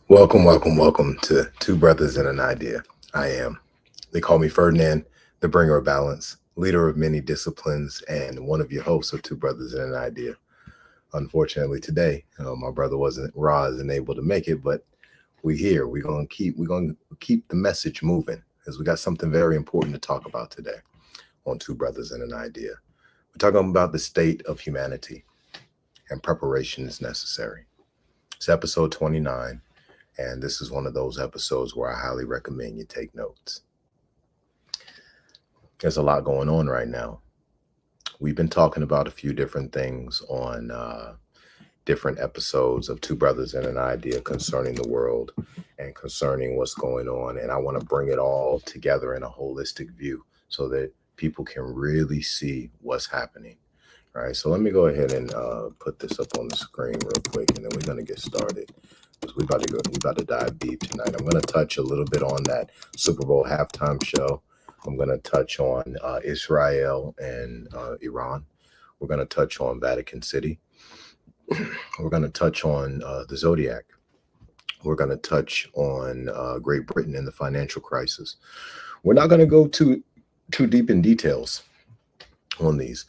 Welcome to Two Brothers and an Idea. They call me Ferdinand, the bringer of balance, leader of many disciplines, and one of your hosts of Two Brothers and an Idea. Unfortunately, today, my brother wasn't Ra isn't able to make it, but we here. We're gonna keep the message moving because we got something very important to talk about today on Two Brothers and an Idea. We're talking about the state of humanity and preparation is necessary. It's episode 29. And this is one of those episodes where I highly recommend you take notes. There's a lot going on right now. We've been talking about a few different things on different episodes of Two Brothers and an Idea concerning the world and concerning what's going on. And I want to bring it all together in a holistic view so that people can really see what's happening. All right, so let me go ahead and put this up on the screen real quick, and then we're going to get started. We about to dive deep tonight. I'm going to touch a little bit on that Super Bowl halftime show. I'm going to touch on Israel and Iran. We're going to touch on Vatican City. We're going to touch on the Zodiac. We're going to touch on Great Britain and the financial crisis. We're not going to go too deep in details on these.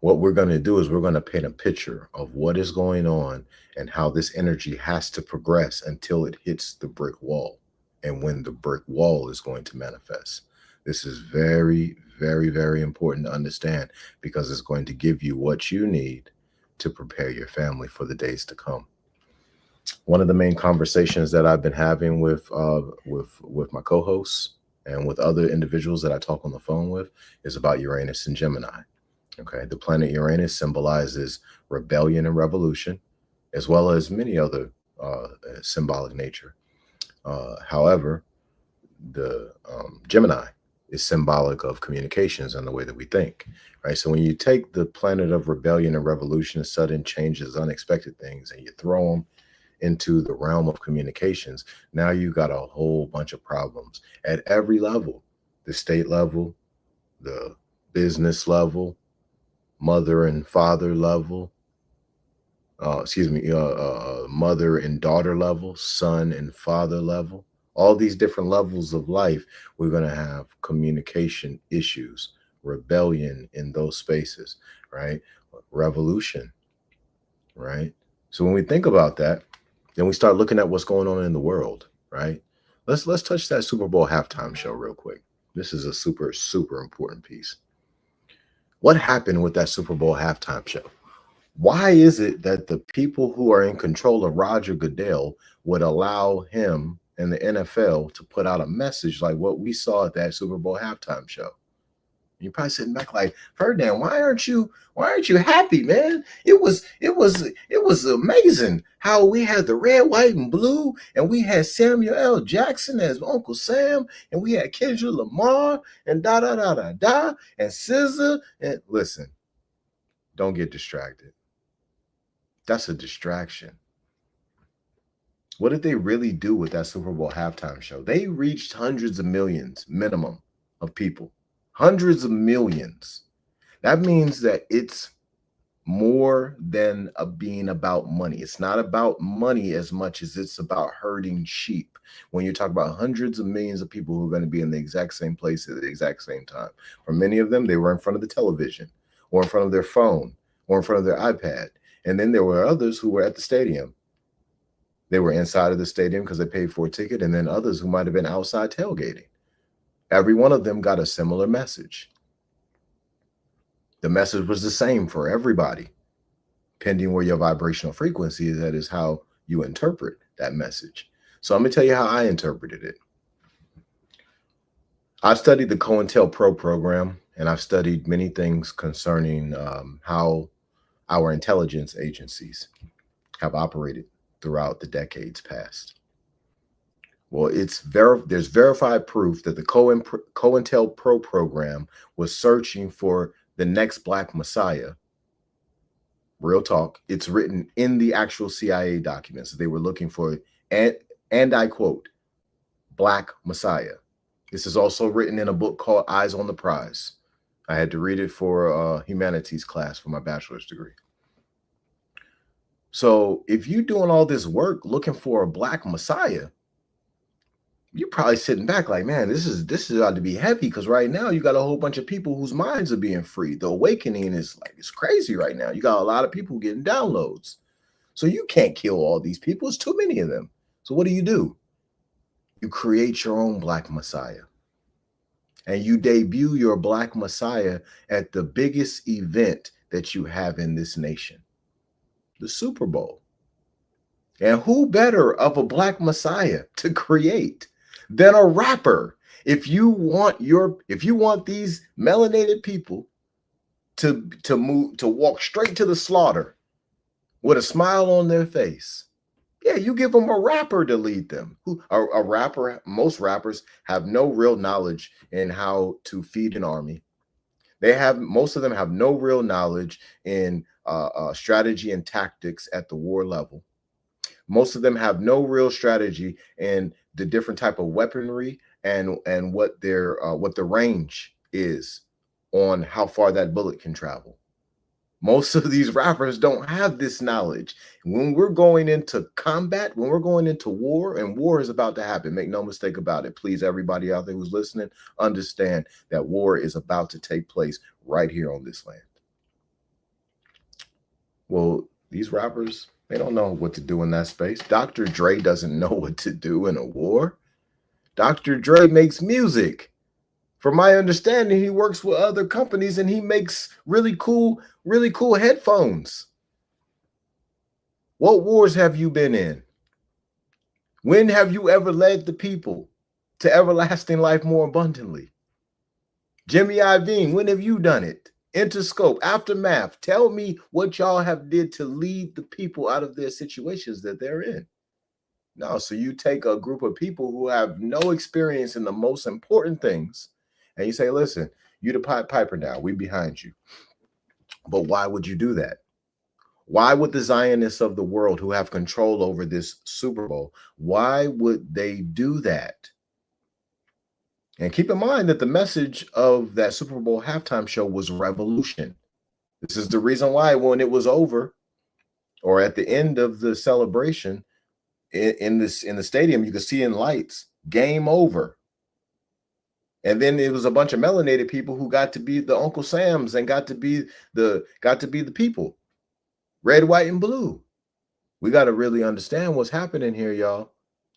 What we're going to do is we're going to paint a picture of what is going on and how this energy has to progress until it hits the brick wall and when the brick wall is going to manifest. This is very, very, very important to understand because it's going to give you what you need to prepare your family for the days to come. One of the main conversations that I've been having with my co-hosts and with other individuals that I talk on the phone with is about Uranus and Gemini. Okay, the planet Uranus symbolizes rebellion and revolution, as well as many other symbolic nature. However, the Gemini is symbolic of communications and the way that we think, right? So when you take the planet of rebellion and revolution, sudden changes, unexpected things, and you throw them into the realm of communications, now you got a whole bunch of problems at every level, the state level, the business level, mother and father level, mother and daughter level, son and father level, all these different levels of life, we're going to have communication issues, rebellion in those spaces, right? Revolution, right? So when we think about that, then we start looking at what's going on in the world, right? Let's touch that Super Bowl halftime show real quick. This is a super important piece. What happened with that Super Bowl halftime show? Why is it that the people who are in control of Roger Goodell would allow him and the NFL to put out a message like what we saw at that Super Bowl halftime show? You're probably sitting back like, Ferdinand, why aren't you happy, man? It was amazing how we had the red, white, and blue, and we had Samuel L. Jackson as Uncle Sam, and we had Kendrick Lamar, and da da da da da, and SZA. And listen, don't get distracted. That's a distraction. What did they really do with that Super Bowl halftime show? They reached hundreds of millions minimum of people. Hundreds of millions. That means that it's more than being about money. It's not about money as much as it's about herding sheep. When you talk about hundreds of millions of people who are going to be in the exact same place at the exact same time. For many of them, they were in front of the television or in front of their phone or in front of their iPad. And then there were others who were at the stadium. They were inside of the stadium because they paid for a ticket, and then others who might have been outside tailgating. Every one of them got a similar message. The message was the same for everybody. Depending where your vibrational frequency is, that is how you interpret that message. So I'm going to tell you how I interpreted it. I've studied the COINTELPRO program, and I've studied many things concerning how our intelligence agencies have operated throughout the decades past. Well, there's verified proof that the COINTELPRO program was searching for the next Black Messiah. Real talk. It's written in the actual CIA documents. They were looking for, and I quote, Black Messiah. This is also written in a book called Eyes on the Prize. I had to read it for a humanities class for my bachelor's degree. So if you're doing all this work looking for a black messiah, you're probably sitting back like, man, this is ought to be heavy, because right now you got a whole bunch of people whose minds are being freed. The awakening is like, it's crazy right now. You got a lot of people getting downloads. So you can't kill all these people. It's too many of them. So what do? You create your own black messiah, and you debut your black messiah at the biggest event that you have in this nation, the Super Bowl. And who better of a black messiah to create than a rapper? If you want these melanated people to walk straight to the slaughter with a smile on their face, yeah, you give them a rapper to lead them. A rapper? Most rappers have no real knowledge in how to feed an army. Most of them have no real knowledge in strategy and tactics at the war level. Most of them have no real strategy in the different type of weaponry and what the range is on how far that bullet can travel. Most of these rappers don't have this knowledge. When we're going into combat, when we're going into war, and war is about to happen, make no mistake about it. Please, everybody out there who's listening, understand that war is about to take place right here on this land. Well, these rappers, they don't know what to do in that space. Dr. Dre doesn't know what to do in a war. Dr. Dre makes music. From my understanding, he works with other companies and he makes really cool headphones. What wars have you been in? When have you ever led the people to everlasting life more abundantly? Jimmy Iovine, when have you done it? Interscope, Aftermath, tell me what y'all have did to lead the people out of their situations that they're in. No, so you take a group of people who have no experience in the most important things, and you say, listen, you the Pied Piper now, we behind you. But why would you do that? Why would the Zionists of the world who have control over this Super Bowl, why would they do that? And keep in mind that the message of that Super Bowl halftime show was revolution. This is the reason why when it was over, or at the end of the celebration in the stadium, you could see in lights, game over. And then it was a bunch of melanated people who got to be the Uncle Sams and got to be the people. Red, white, and blue. We got to really understand what's happening here, y'all.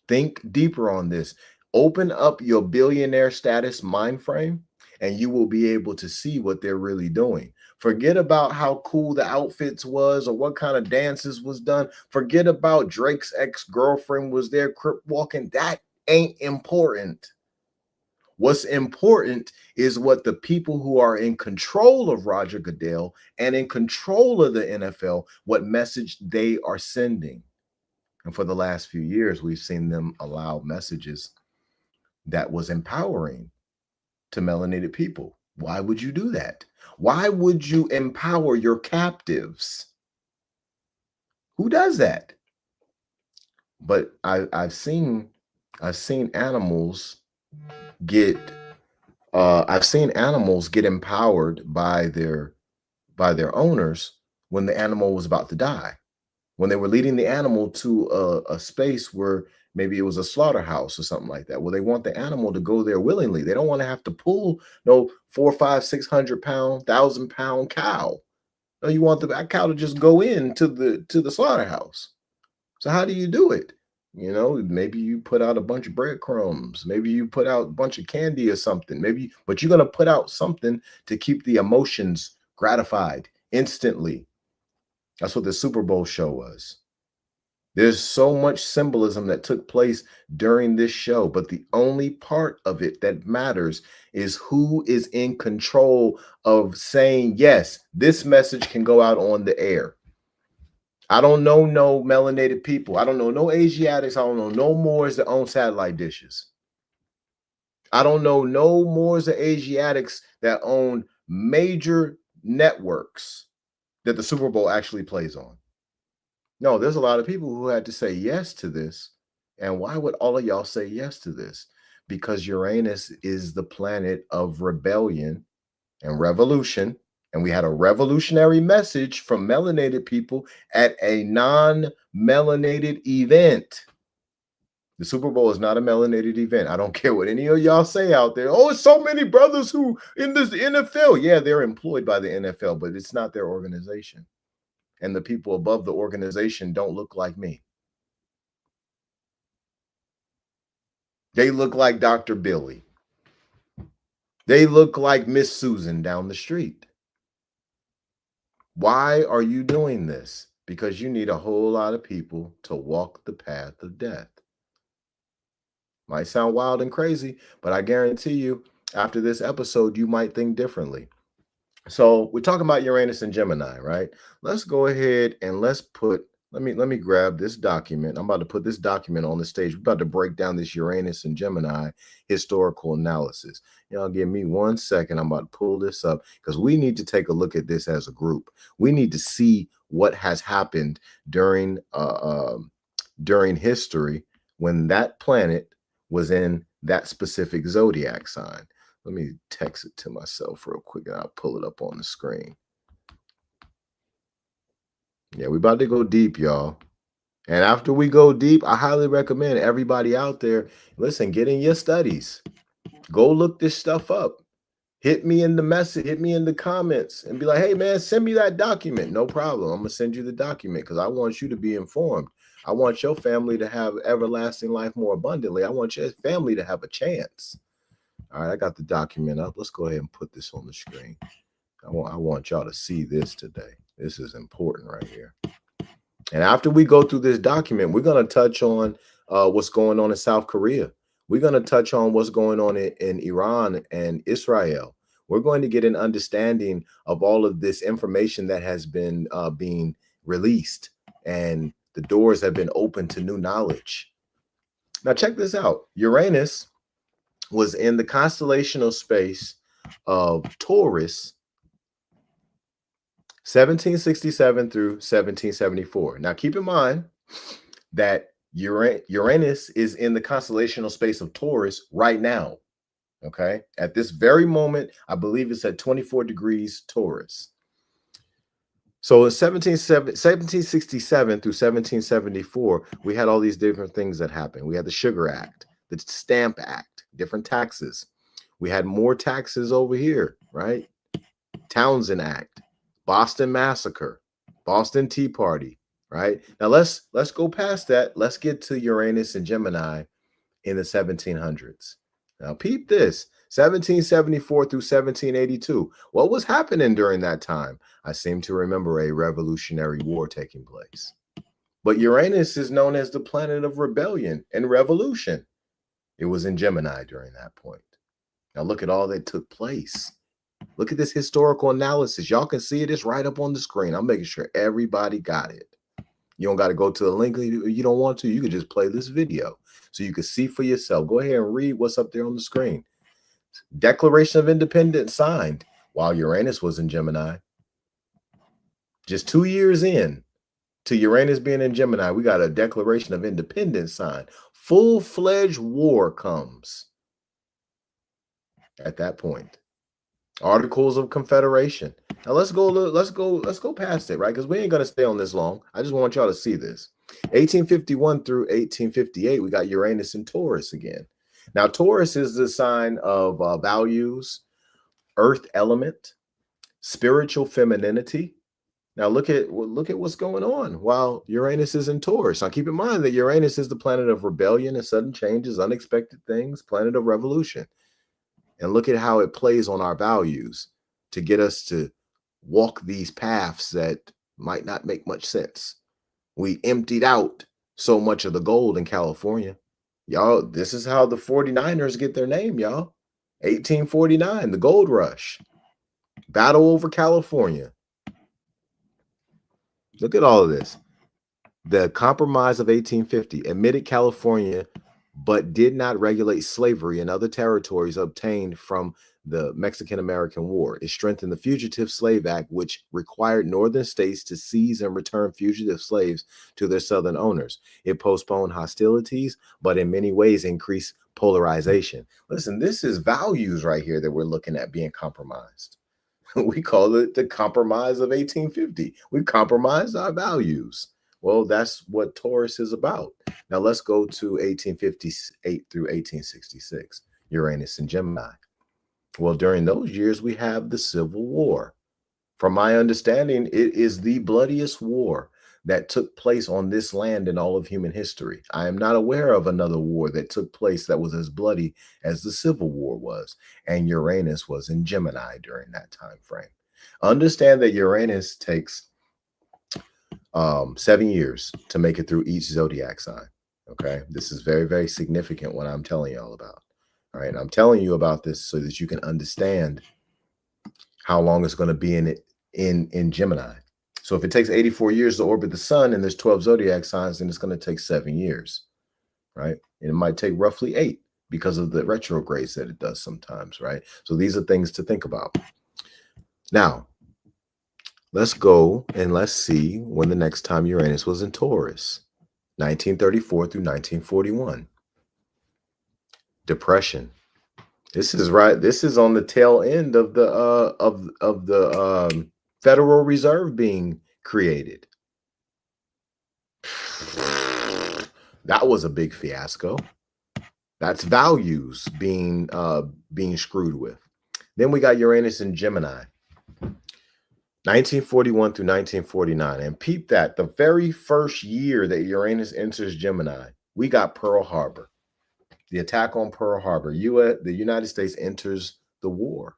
Think deeper on this. Open up your billionaire status mind frame, and you will be able to see what they're really doing. Forget about how cool the outfits was or what kind of dances was done. Forget about Drake's ex-girlfriend was there crip walking. That ain't important. What's important is what the people who are in control of Roger Goodell and in control of the NFL, what message they are sending. And for the last few years, we've seen them allow messages that was empowering to melanated people. Why would you do that? Why would you empower your captives? Who does that? But I've seen animals get empowered by their owners when the animal was about to die, when they were leading the animal to a space where maybe it was a slaughterhouse or something like that. Well, they want the animal to go there willingly. They don't want to have to pull no 400, 500, 600-pound, 1,000-pound cow. No, you want the cow to just go into the slaughterhouse. So how do you do it? You know, maybe you put out a bunch of breadcrumbs. Maybe you put out a bunch of candy or something. But you're going to put out something to keep the emotions gratified instantly. That's what the Super Bowl show was. There's so much symbolism that took place during this show, but the only part of it that matters is who is in control of saying, yes, this message can go out on the air. I don't know no melanated people. I don't know no Asiatics. I don't know no Moors that own satellite dishes. I don't know no Moors or Asiatics that own major networks that the Super Bowl actually plays on. No, there's a lot of people who had to say yes to this. And why would all of y'all say yes to this? Because Uranus is the planet of rebellion and revolution. And we had a revolutionary message from melanated people at a non-melanated event. The Super Bowl is not a melanated event. I don't care what any of y'all say out there. Oh, it's so many brothers who in this NFL. Yeah, they're employed by the NFL, but it's not their organization. And the people above the organization don't look like me. They look like Dr. Billy. They look like Miss Susan down the street. Why are you doing this? Because you need a whole lot of people to walk the path of death. Might sound wild and crazy, but I guarantee you, after this episode, you might think differently. So we're talking about Uranus and Gemini, right? Let's go ahead and let me grab this document. I'm about to put this document on the stage. We're about to break down this Uranus and Gemini historical analysis. Y'all give me 1 second. I'm about to pull this up because we need to take a look at this as a group. We need to see what has happened during history when that planet was in that specific zodiac sign. Let me text it to myself real quick and I'll pull it up on the screen. Yeah, we about to go deep, y'all. And after we go deep, I highly recommend everybody out there, listen, get in your studies. Go look this stuff up. Hit me in the message, hit me in the comments and be like, hey, man, send me that document. No problem. I'm going to send you the document because I want you to be informed. I want your family to have everlasting life more abundantly. I want your family to have a chance. All right, I got the document up. Let's go ahead and put this on the screen. I want y'all to see this today. This is important right here. And after we go through this document, we're going to touch on what's going on in South Korea. We're going to touch on what's going on in Iran and Israel. We're going to get an understanding of all of this information that has been being released, and the doors have been opened to new knowledge. Now, check this out. Uranus was in the constellational space of Taurus 1767 through 1774. Now, keep in mind that Uranus is in the constellational space of Taurus right now. Okay. At this very moment, I believe it's at 24 degrees Taurus. So in 1767 through 1774, we had all these different things that happened. We had the Sugar Act, the Stamp Act, different taxes. We had more taxes over here, right? Townsend Act, Boston Massacre, Boston Tea Party, right? Now let's go past that. Let's get to Uranus and Gemini in the 1700s. Now peep this, 1774 through 1782. What was happening during that time? I seem to remember a revolutionary war taking place. But Uranus is known as the planet of rebellion and revolution. It was in Gemini during that point. Now look at all that took place. Look at this historical analysis. Y'all can see it. It's right up on the screen. I'm making sure everybody got it. You don't got to go to the link if you don't want to. You can just play this video so you can see for yourself. Go ahead and read what's up there on the screen. Declaration of Independence signed while Uranus was in Gemini. Just 2 years in to Uranus being in Gemini, we got a Declaration of Independence signed. Full-fledged war comes at that point. Articles of Confederation. Now let's go past it, right? Because we ain't gonna stay on this long. I just want y'all to see this. 1851 through 1858, we got Uranus in Taurus again. Now Taurus is the sign of values, earth element, spiritual femininity. Now look at what's going on while Uranus is in Taurus. Now keep in mind that Uranus is the planet of rebellion and sudden changes, unexpected things, planet of revolution. And look at how it plays on our values to get us to walk these paths that might not make much sense. We emptied out so much of the gold in California. Y'all, this is how the 49ers get their name, y'all. 1849, the gold rush. Battle over California. Look at all of this. The Compromise of 1850 admitted California but did not regulate slavery in other territories obtained from the Mexican-American War. It strengthened the Fugitive Slave Act, which required northern states to seize and return fugitive slaves to their southern owners. It postponed hostilities, but in many ways increased polarization. Listen, this is values right here that we're looking at being compromised. We call it the compromise of 1850. We compromised our values. Well, that's what Taurus is about. Now let's go to 1858 through 1866, Uranus and Gemini. Well, during those years, we have the Civil War. From my understanding, it is the bloodiest war that took place on this land in all of human history. I am not aware of another war that took place that was as bloody as the Civil War was, and Uranus was in Gemini during that time frame. Understand that Uranus takes 7 years to make it through each zodiac sign. Okay, this is very, very significant what I'm telling you all about. All right, I'm telling you about this so that you can understand how long it's going to be in Gemini. So if it takes 84 years to orbit the sun and there's 12 zodiac signs, then it's going to take 7 years, right? And it might take roughly 8 because of the retrogrades that it does sometimes, right? So these are things to think about. Now, let's go and let's see when the next time Uranus was in Taurus, 1934 through 1941. Depression. This is right. This is on the tail end of the Federal Reserve being created. That was a big fiasco. That's values being screwed with. Then we got Uranus in Gemini, 1941 through 1949. And peep that, the very first year that Uranus enters Gemini, we got Pearl Harbor. The attack on Pearl Harbor. The United States enters the war.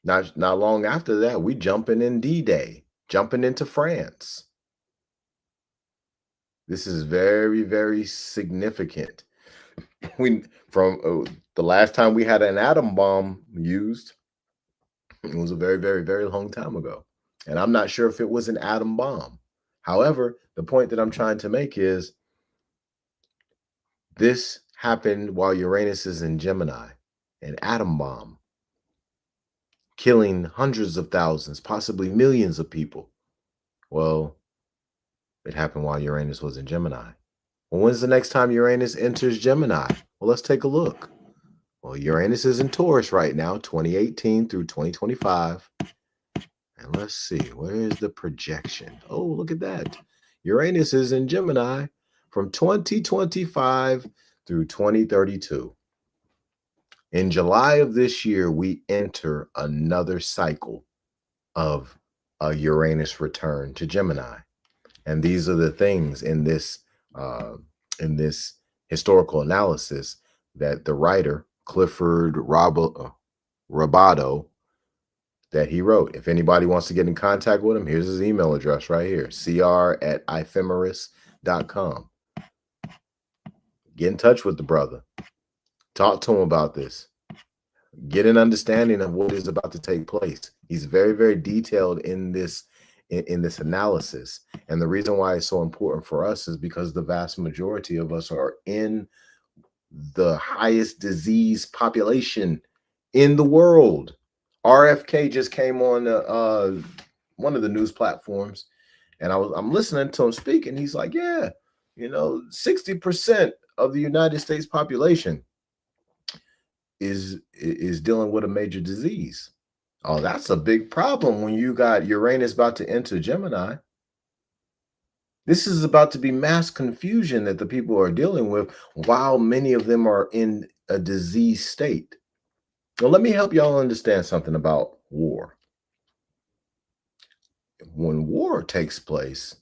Not long after that, we jumping in D-Day, jumping into France. This is very, very significant. From the last time we had an atom bomb used, it was a very, very, very long time ago. And I'm not sure if it was an atom bomb. However, the point that I'm trying to make is this happened while Uranus is in Gemini, an atom bomb, killing hundreds of thousands, possibly millions of people. Well, it happened while Uranus was in Gemini. Well, when's the next time Uranus enters Gemini? Well, let's take a look. Well, Uranus is in Taurus right now, 2018 through 2025. And let's see, where is the projection? Oh, look at that. Uranus is in Gemini from 2025 through 2032. In July of this year, we enter another cycle of a Uranus return to Gemini. And these are the things in this historical analysis that the writer Clifford Roboto that he wrote. If anybody wants to get in contact with him, here's his email address right here, cr@ephemeris.com. Get in touch with the brother. Talk to him about this. Get an understanding of what is about to take place. He's very, very detailed in this analysis. And the reason why it's so important for us is because the vast majority of us are in the highest disease population in the world. RFK just came on one of the news platforms, and I'm listening to him speak, and he's like, yeah, 60% of the United States population is dealing with a major disease. Oh, that's a big problem when you got Uranus about to enter Gemini. This is about to be mass confusion that the people are dealing with while many of them are in a disease state. Well, let me help y'all understand something about war. When war takes place,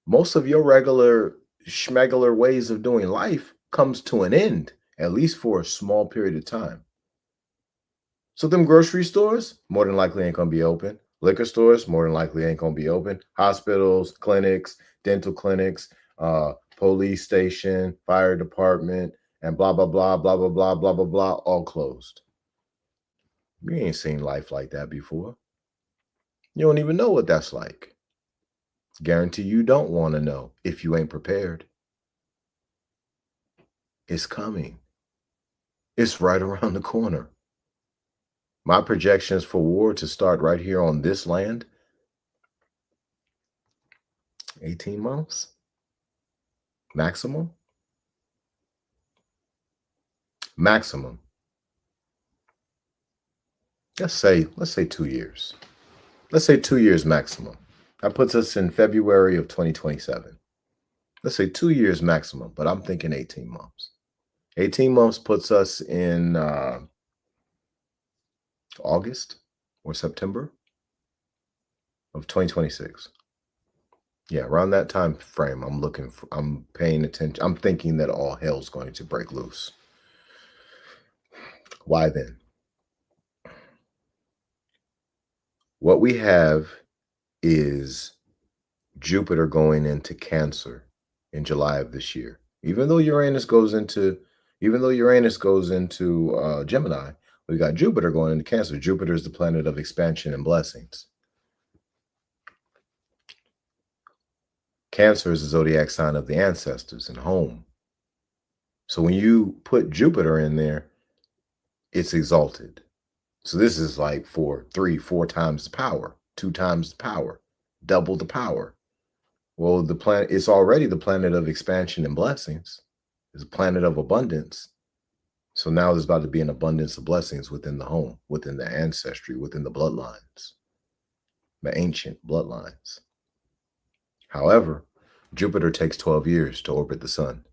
most of your regular schmegular ways of doing life comes to an end, at least for a small period of time. So them grocery stores, more than likely ain't gonna be open. Liquor stores, more than likely ain't gonna be open. Hospitals, clinics, dental clinics, police station, fire department, and blah, blah, blah, blah, blah, blah, blah, blah, blah, all closed. You ain't seen life like that before. You don't even know what that's like. Guarantee you don't want to know if you ain't prepared. It's coming. It's right around the corner. My projections for war to start right here on this land, 18 months maximum. Maximum. let's say 2 years. Let's say 2 years maximum. That puts us in February of 2027. Let's say 2 years maximum, but I'm thinking 18 months. 18 months puts us in August or September of 2026. Yeah, around that time frame, I'm paying attention. I'm thinking that all hell's going to break loose. Why then? What we have is Jupiter going into Cancer in July of this year. Even though Uranus goes into Gemini, we got Jupiter going into Cancer. Jupiter is the planet of expansion and blessings. Cancer is the zodiac sign of the ancestors and home. So when you put Jupiter in there, it's exalted. So this is like 4 times the power, 2 times the power, double the power. Well, the planet, it's already the planet of expansion and blessings. It's a planet of abundance. So now there's about to be an abundance of blessings within the home, within the ancestry, within the bloodlines, the ancient bloodlines. However, Jupiter takes 12 years to orbit the sun.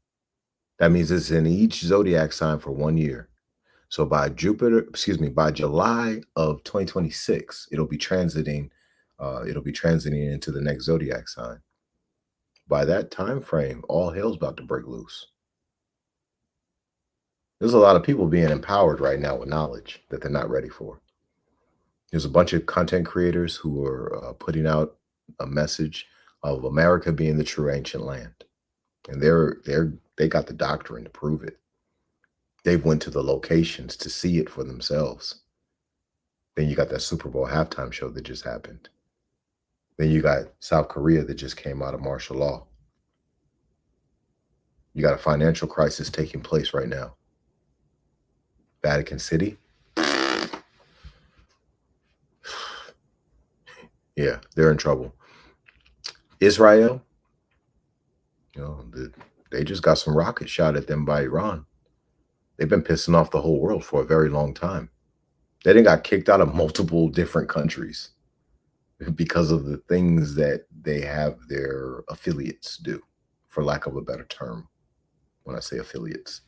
That means it's in each zodiac sign for 1 year. So by July of 2026, it'll be transiting into the next zodiac sign. By that time frame, all hell's about to break loose. There's a lot of people being empowered right now with knowledge that they're not ready for. There's a bunch of content creators who are putting out a message of America being the true ancient land, and they got the doctrine to prove it. They've went to the locations to see it for themselves. Then you got that Super Bowl halftime show that just happened. Then you got South Korea that just came out of martial law. You got a financial crisis taking place right now. Vatican City. Yeah, they're in trouble. Israel, they just got some rockets shot at them by Iran. They've been pissing off the whole world for a very long time. They done got kicked out of multiple different countries because of the things that they have their affiliates do, for lack of a better term, when I say affiliates.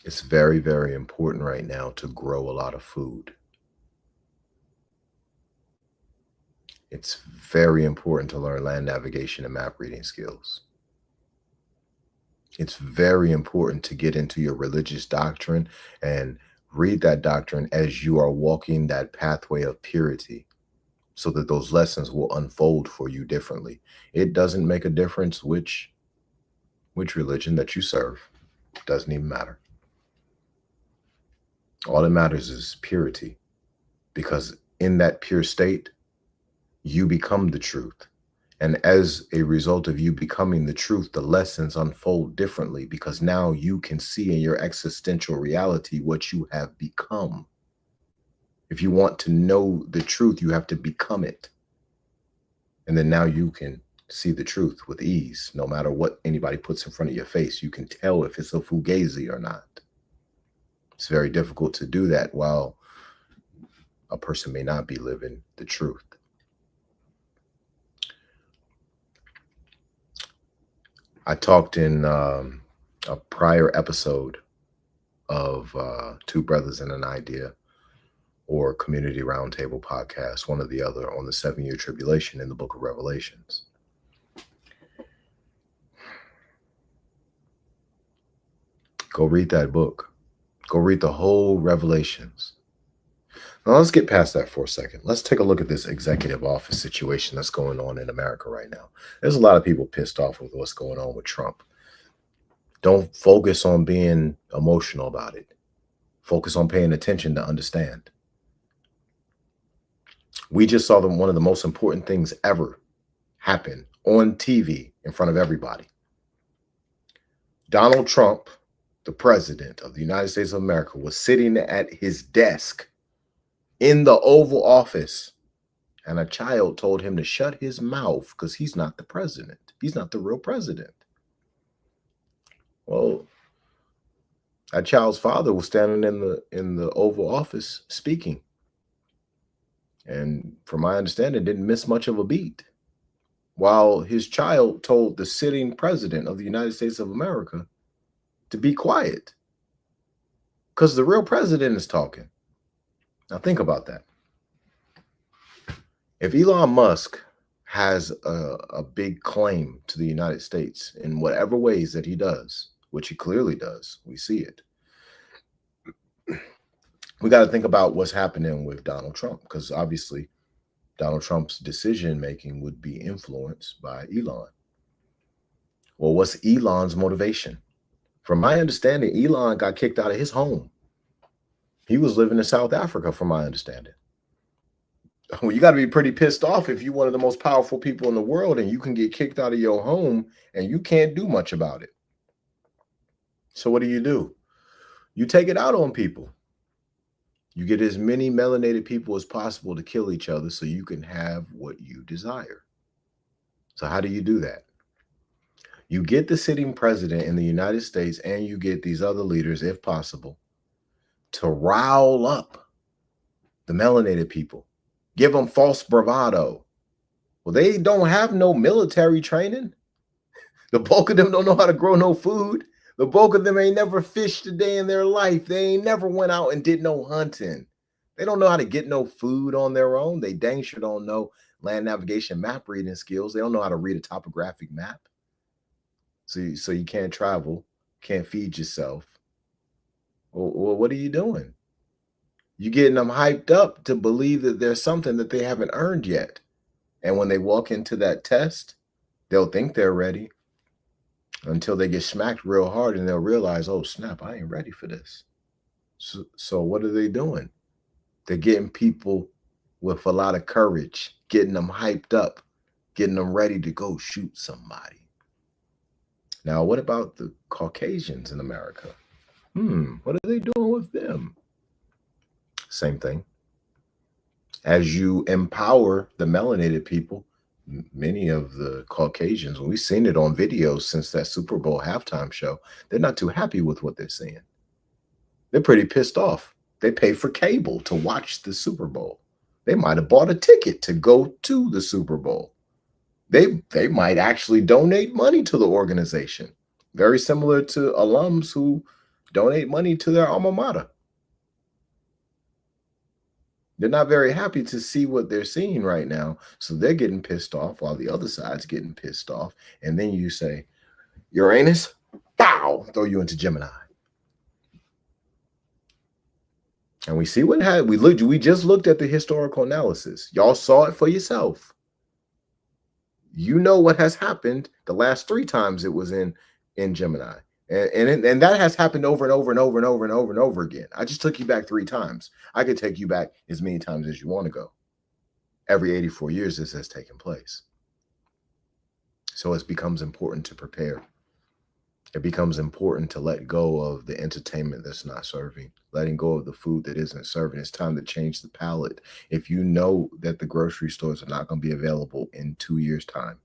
It's very, very important right now to grow a lot of food. It's very important to learn land navigation and map reading skills. It's very important to get into your religious doctrine and read that doctrine as you are walking that pathway of purity, so that those lessons will unfold for you differently. It doesn't make a difference which religion that you serve. It doesn't even matter. All that matters is purity, because in that pure state, you become the truth. And as a result of you becoming the truth, the lessons unfold differently, because now you can see in your existential reality what you have become. If you want to know the truth, you have to become it. And then now you can see the truth with ease. No matter what anybody puts in front of your face, you can tell if it's a fugazi or not. It's very difficult to do that while a person may not be living the truth. I talked in a prior episode of Two Brothaz and An Idea, or Community Roundtable podcast, one or the other, on the 7-year tribulation in the book of Revelations. Go read that book. Go read the whole Revelations. Now let's get past that for a second. Let's take a look at this executive office situation that's going on in America right now. There's a lot of people pissed off with what's going on with Trump. Don't focus on being emotional about it. Focus on paying attention to understand. We just saw one of the most important things ever happen on TV in front of everybody. Donald Trump, the president of the United States of America, was sitting at his desk in the Oval Office, and a child told him to shut his mouth because he's not the president. He's not the real president. Well, That child's father was standing in the Oval Office speaking, and from my understanding, didn't miss much of a beat. While his child told the sitting president of the United States of America to be quiet because the real president is talking. Now, think about that. If Elon Musk has a big claim to the United States in whatever ways that he does, which he clearly does, we see it. We got to think about what's happening with Donald Trump, because obviously Donald Trump's decision making would be influenced by Elon. Well, what's Elon's motivation? From my understanding, Elon got kicked out of his home. He was living in South Africa, from my understanding. Well, you got to be pretty pissed off if you're one of the most powerful people in the world and you can get kicked out of your home and you can't do much about it. So what do? You take it out on people. You get as many melanated people as possible to kill each other so you can have what you desire. So how do you do that? You get the sitting president in the United States and you get these other leaders, if possible, to rile up the melanated people. Give them false bravado. Well, they don't have no military training. The bulk of them don't know how to grow no food. The bulk of them ain't never fished a day in their life. They ain't never went out and did no hunting. They don't know how to get no food on their own. They dang sure don't know land navigation map reading skills. They don't know how to read a topographic map. So you can't travel, can't feed yourself. Well, what are you doing? You're getting them hyped up to believe that there's something that they haven't earned yet. And when they walk into that test, they'll think they're ready until they get smacked real hard and they'll realize, oh, snap, I ain't ready for this. So what are they doing? They're getting people with a lot of courage, getting them hyped up, getting them ready to go shoot somebody. Now, what about the Caucasians in America? What are they doing with them? Same thing. As you empower the melanated people, many of the Caucasians, and we've seen it on videos since that Super Bowl halftime show, they're not too happy with what they're seeing. They're pretty pissed off. They pay for cable to watch the Super Bowl. They might have bought a ticket to go to the Super Bowl. They might actually donate money to the organization. Very similar to alums who donate money to their alma mater. They're not very happy to see what they're seeing right now. So they're getting pissed off while the other side's getting pissed off. And then you say, Uranus, bow, throw you into Gemini. And we see what happened. We just looked at the historical analysis. Y'all saw it for yourself. You know what has happened the last 3 times it was in Gemini. And that has happened over and over and over and over and over and over again. I just took you back 3 times. I could take you back as many times as you want to go. Every 84 years, this has taken place. So it becomes important to prepare. It becomes important to let go of the entertainment that's not serving, letting go of the food that isn't serving. It's time to change the palate. If you know that the grocery stores are not going to be available in 2 years' time,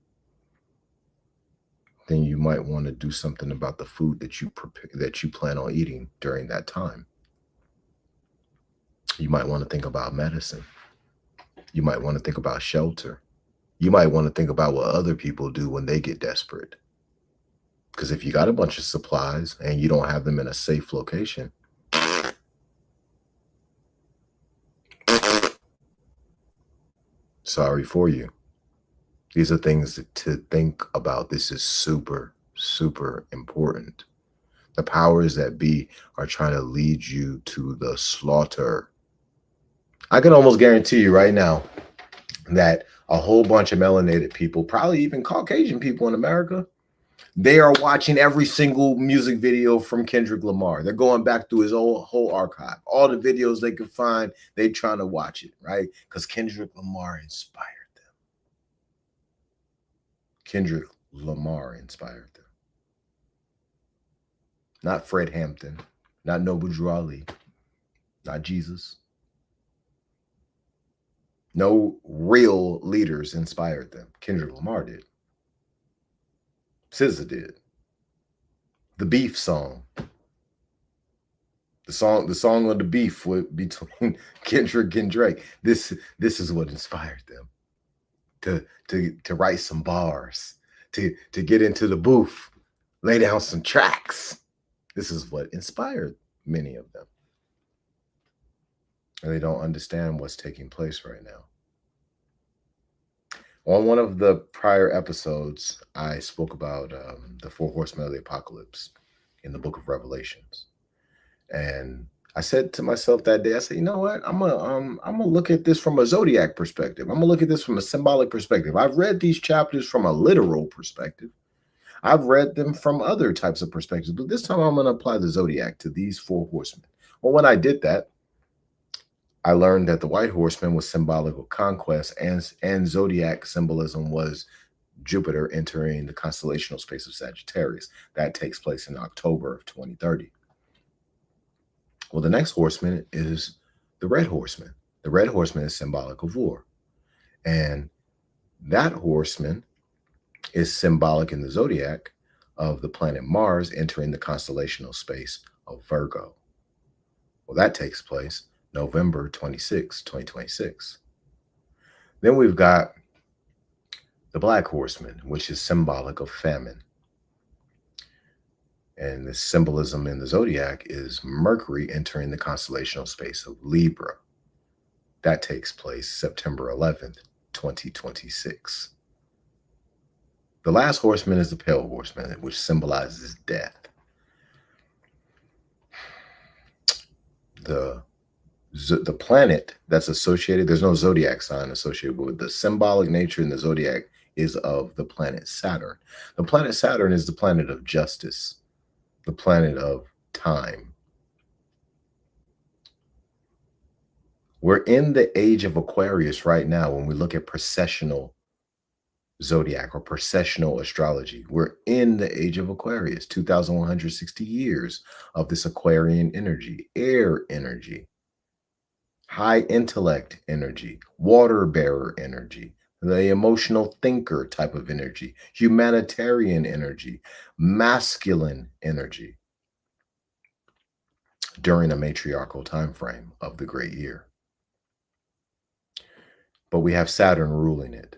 then you might want to do something about the food that you prepare, that you plan on eating during that time. You might want to think about medicine. You might want to think about shelter. You might want to think about what other people do when they get desperate. Because if you got a bunch of supplies and you don't have them in a safe location, sorry for you. These are things to think about. This is super, super important. The powers that be are trying to lead you to the slaughter. I can almost guarantee you right now that a whole bunch of melanated people, probably even Caucasian people in America, they are watching every single music video from Kendrick Lamar. They're going back through his whole archive. All the videos they could find, they're trying to watch it, right? Because Kendrick Lamar inspired them. Kendrick Lamar inspired them. Not Fred Hampton, not Noble Drew Ali, not Jesus. No real leaders inspired them. Kendrick Lamar did. SZA did. The Beef song. The song of the beef between Kendrick and Drake. This is what inspired them to write some bars, to get into the booth, lay down some tracks. This is what inspired many of them. And they don't understand what's taking place right now. On one of the prior episodes, I spoke about the four horsemen of the apocalypse in the book of Revelations. And I said to myself that day, I said, you know what? I'm gonna look at this from a zodiac perspective. I'm gonna look at this from a symbolic perspective. I've read these chapters from a literal perspective. I've read them from other types of perspectives, but this time I'm gonna apply the zodiac to these four horsemen. Well, when I did that, I learned that the white horseman was symbolic of conquest, and zodiac symbolism was Jupiter entering the constellational space of Sagittarius. That takes place in October of 2030. Well, the next horseman is the red horseman. The red horseman is symbolic of war. And that horseman is symbolic in the zodiac of the planet Mars entering the constellational space of Virgo. Well, that takes place November 26, 2026. Then we've got the black horseman, which is symbolic of famine. And the symbolism in the zodiac is Mercury entering the constellational space of Libra. That takes place September 11th, 2026. The last horseman is the pale horseman, which symbolizes death. The planet that's associated, there's no zodiac sign associated with the symbolic nature in the zodiac is of the planet Saturn. The planet Saturn is the planet of justice, the planet of time. We're in the age of Aquarius right now when we look at precessional zodiac or precessional astrology. We're in the age of Aquarius, 2,160 years of this Aquarian energy, air energy, high intellect energy, water bearer energy, the emotional thinker type of energy, humanitarian energy, masculine energy during a matriarchal time frame of the great year. But we have Saturn ruling it.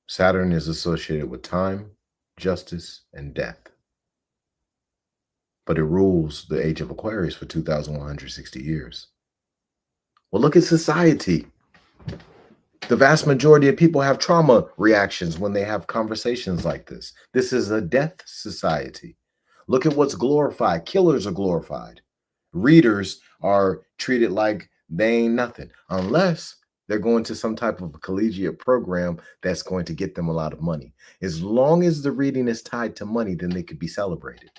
Saturn is associated with time, justice, and death. But it rules the age of Aquarius for 2,160 years. Well, look at society. The vast majority of people have trauma reactions when they have conversations like this. This is a death society. Look at what's glorified. Killers are glorified. Readers are treated like they ain't nothing, unless they're going to some type of a collegiate program that's going to get them a lot of money. As long as the reading is tied to money, then they could be celebrated.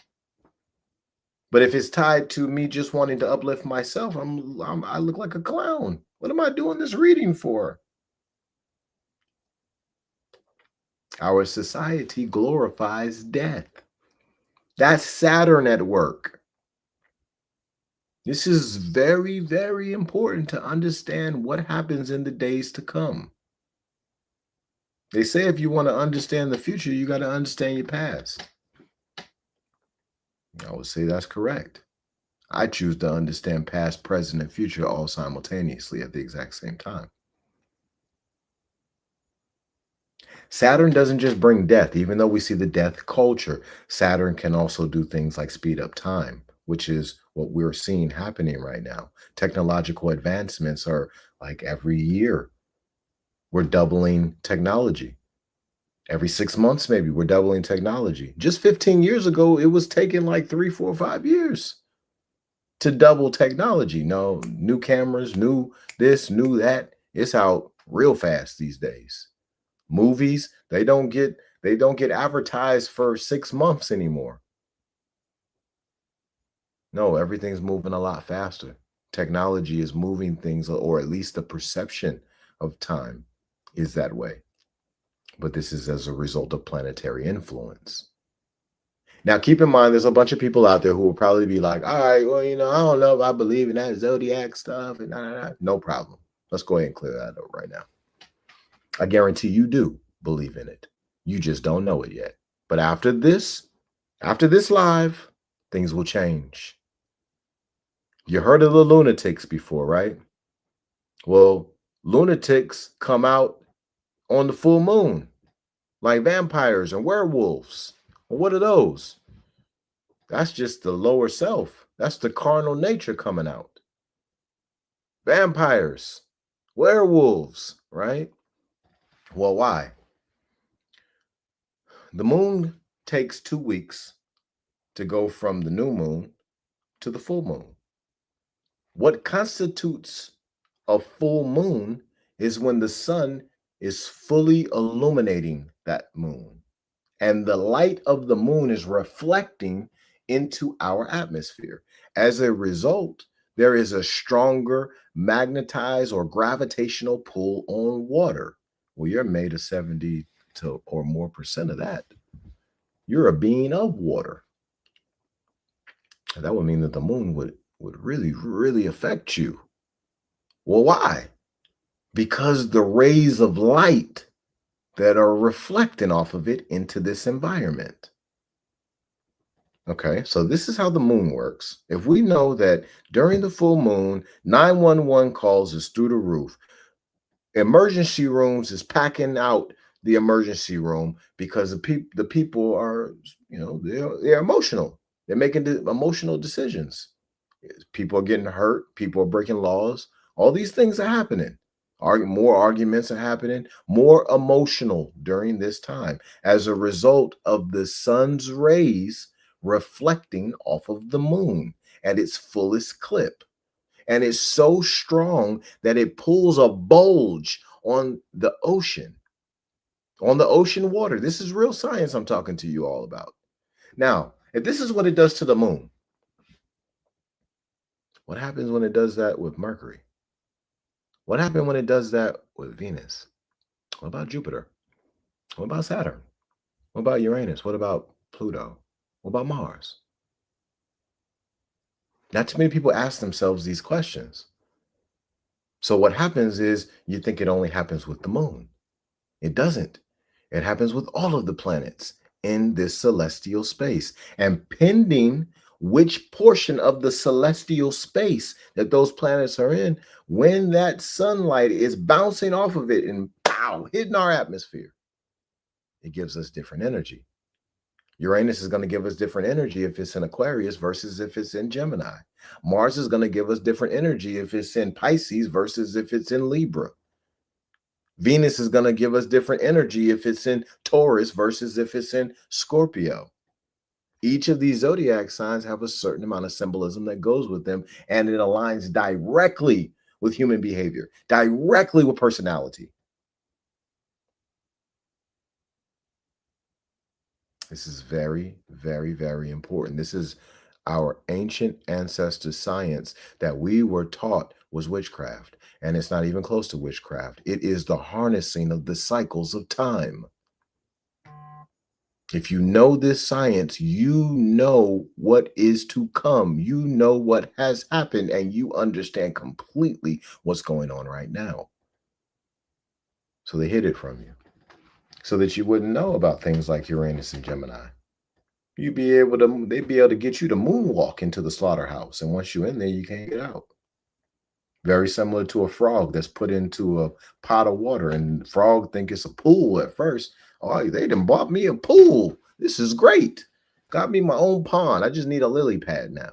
But if it's tied to me just wanting to uplift myself, I look like a clown. What am I doing this reading for? Our society glorifies death. That's Saturn at work. This is very, very important to understand what happens in the days to come. They say if you want to understand the future, you got to understand your past. I would say that's correct. I choose to understand past, present, and future all simultaneously at the exact same time. Saturn doesn't just bring death. Even though we see the death culture, Saturn can also do things like speed up time, which is what we're seeing happening right now. Technological advancements are like every year, we're doubling technology. Every 6 months, maybe we're doubling technology. Just 15 years ago, it was taking like 3, 4, 5 years to double technology. No, new cameras, new this, new that. It's out real fast these days. Movies, they don't get advertised for 6 months anymore. No, everything's moving a lot faster. Technology is moving things, or at least the perception of time is that way. But this is as a result of planetary influence. Now, keep in mind, there's a bunch of people out there who will probably be like, all right, well, I don't know if I believe in that zodiac stuff. And no problem. Let's go ahead and clear that up right now. I guarantee you do believe in it. You just don't know it yet. But after this live, things will change. You heard of the lunatics before, right? Well, lunatics come out on the full moon, like vampires and werewolves. Well, what are those? That's just the lower self. That's the carnal nature coming out. Vampires, werewolves, right? Well, why? The moon takes 2 weeks to go from the new moon to the full moon. What constitutes a full moon is when the sun is fully illuminating that moon, and the light of the moon is reflecting into our atmosphere. As a result, there is a stronger magnetized or gravitational pull on water. Well, you're made of 70 to or more percent of that. You're a being of water. That would mean that the moon would really, really affect you. Well, why? Because the rays of light that are reflecting off of it into this environment. Okay, so this is how the moon works. If we know that during the full moon, 911 calls is through the roof, emergency rooms is packing out the emergency room because the people are, they're emotional. They're making emotional decisions. People are getting hurt. People are breaking laws. All these things are happening. More arguments are happening. More emotional during this time as a result of the sun's rays reflecting off of the moon at its fullest clip. And it's so strong that it pulls a bulge on the ocean water. This is real science I'm talking to you all about. Now, if this is what it does to the moon, what happens when it does that with Mercury? What happened when it does that with Venus? What about Jupiter? What about Saturn? What about Uranus? What about Pluto? What about Mars? Not too many people ask themselves these questions. So what happens is you think it only happens with the moon. It doesn't. It happens with all of the planets in this celestial space. And pending which portion of the celestial space that those planets are in, when that sunlight is bouncing off of it and pow, hitting our atmosphere, it gives us different energy. Uranus is going to give us different energy if it's in Aquarius versus if it's in Gemini. Mars is going to give us different energy if it's in Pisces versus if it's in Libra. Venus is going to give us different energy if it's in Taurus versus if it's in Scorpio. Each of these zodiac signs have a certain amount of symbolism that goes with them, and it aligns directly with human behavior, directly with personality. This is very, very, very important. This is our ancient ancestor science that we were taught was witchcraft. And it's not even close to witchcraft. It is the harnessing of the cycles of time. If you know this science, you know what is to come. You know what has happened, and you understand completely what's going on right now. So they hid it from you so that you wouldn't know about things like Uranus and Gemini. They'd be able to get you to moonwalk into the slaughterhouse. And once you're in there, you can't get out. Very similar to a frog that's put into a pot of water, and the frog think it's a pool at first. Oh, they done bought me a pool. This is great. Got me my own pond. I just need a lily pad now.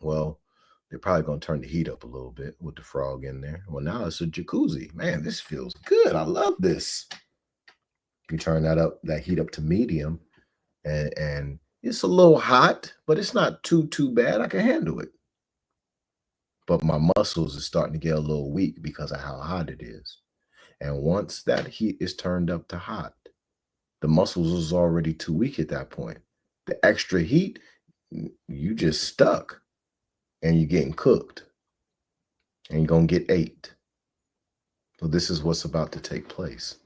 Well, they're probably going to turn the heat up a little bit with the frog in there. Well, now it's a jacuzzi. Man, this feels good. I love this. You turn that heat up to medium, and it's a little hot, but it's not too bad. I can handle it. But my muscles is starting to get a little weak because of how hot it is. And once that heat is turned up to hot, the muscles is already too weak at that point. The extra heat, you just stuck and you're getting cooked and you're going to get ate. So this is what's about to take place.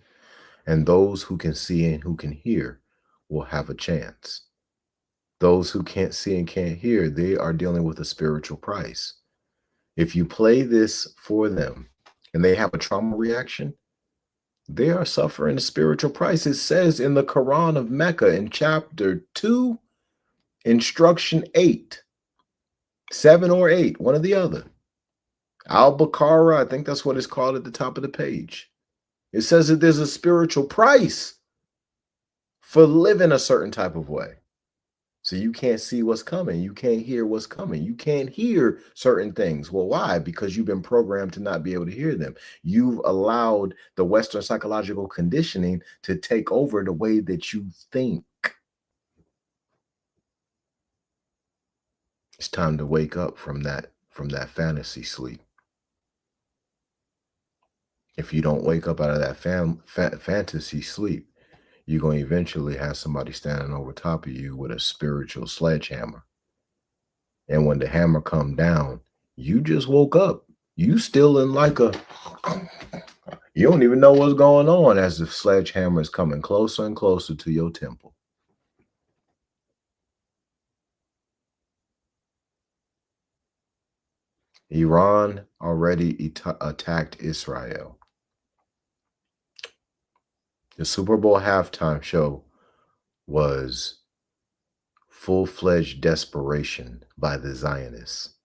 And those who can see and who can hear will have a chance. Those who can't see and can't hear, they are dealing with a spiritual price. If you play this for them and they have a trauma reaction, they are suffering a spiritual price. It says in the Quran of Mecca in chapter 2, instruction 8, 7 or 8, one or the other. Al-Baqarah, I think that's what it's called at the top of the page. It says that there's a spiritual price for living a certain type of way. So you can't see what's coming. You can't hear what's coming. You can't hear certain things. Well, why? Because you've been programmed to not be able to hear them. You've allowed the Western psychological conditioning to take over the way that you think. It's time to wake up from that fantasy sleep. If you don't wake up out of that fantasy sleep, you're going to eventually have somebody standing over top of you with a spiritual sledgehammer. And when the hammer come down, you just woke up. You still in like a, you don't even know what's going on as the sledgehammer is coming closer and closer to your temple. Iran already attacked Israel. The Super Bowl halftime show was full-fledged desperation by the Zionists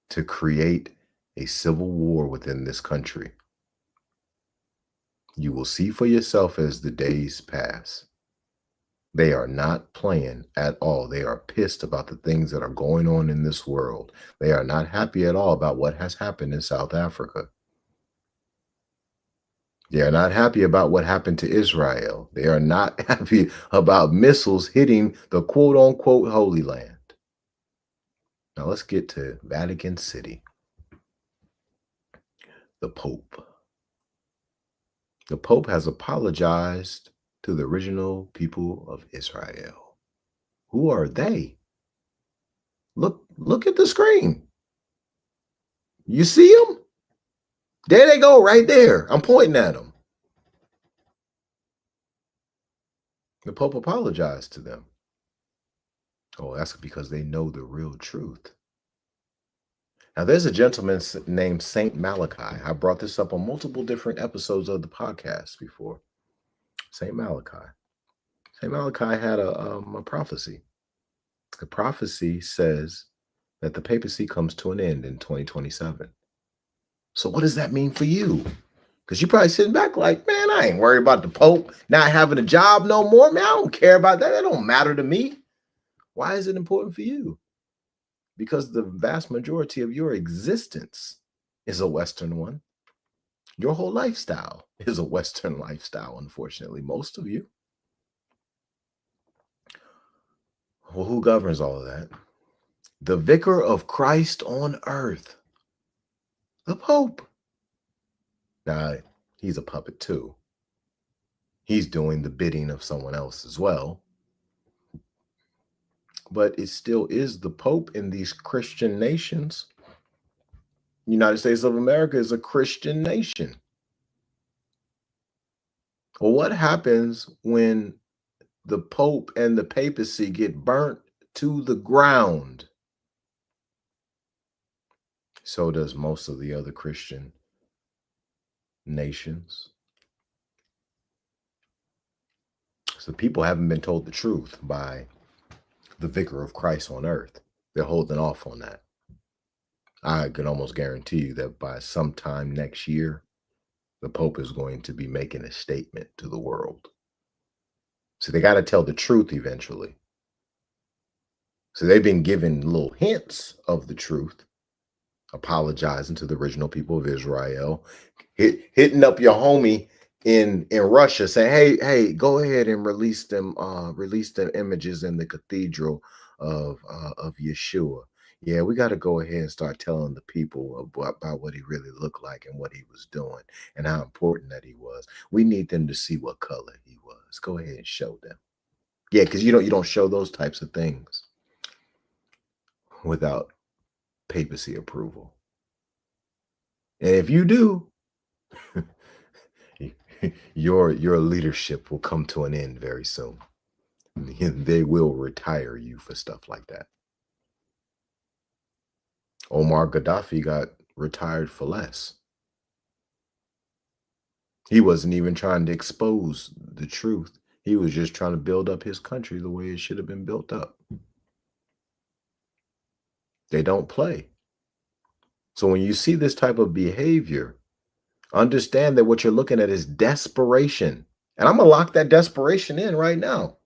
to create a civil war within this country. You will see for yourself as the days pass. They are not playing at all. They are pissed about the things that are going on in this world. They are not happy at all about what has happened in South Africa. They are not happy about what happened to Israel. They are not happy about missiles hitting the quote unquote Holy Land. Now let's get to Vatican City. The Pope. The Pope has apologized to the original people of Israel. Who are they? Look at the screen. You see them? There they go, right there. I'm pointing at them. The Pope apologized to them. Oh, that's because they know the real truth. Now, there's a gentleman named Saint Malachi. I brought this up on multiple different episodes of the podcast before. Saint Malachi. Saint Malachi had a prophecy. The prophecy says that the papacy comes to an end in 2027. So what does that mean for you? Because you're probably sitting back like, man, I ain't worried about the Pope not having a job no more. Man, I don't care about that. That don't matter to me. Why is it important for you? Because the vast majority of your existence is a Western one. Your whole lifestyle is a Western lifestyle, unfortunately, most of you. Well, who governs all of that? The vicar of Christ on earth, the Pope. Now, he's a puppet too. He's doing the bidding of someone else as well. But it still is the Pope in these Christian nations. United States of America is a Christian nation. Well, what happens when the Pope and the papacy get burnt to the ground? So does most of the other Christian nations. So people haven't been told the truth by the vicar of Christ on earth. They're holding off on that. I can almost guarantee you that by sometime next year, the Pope is going to be making a statement to the world. So they got to tell the truth eventually. So they've been given little hints of the truth, apologizing to the original people of Israel, hitting up your homie in Russia, saying, hey, go ahead and release them images in the cathedral of Yeshua. Yeah, we got to go ahead and start telling the people about what he really looked like and what he was doing and how important that he was. We need them to see what color he was. Go ahead and show them. Yeah, because you don't show those types of things without papacy approval. And if you do, your leadership will come to an end very soon. They will retire you for stuff like that. Omar Gaddafi got retired for less. He wasn't even trying to expose the truth. He was just trying to build up his country the way it should have been built up. They don't play. So when you see this type of behavior, understand that what you're looking at is desperation. And I'm going to lock that desperation in right now.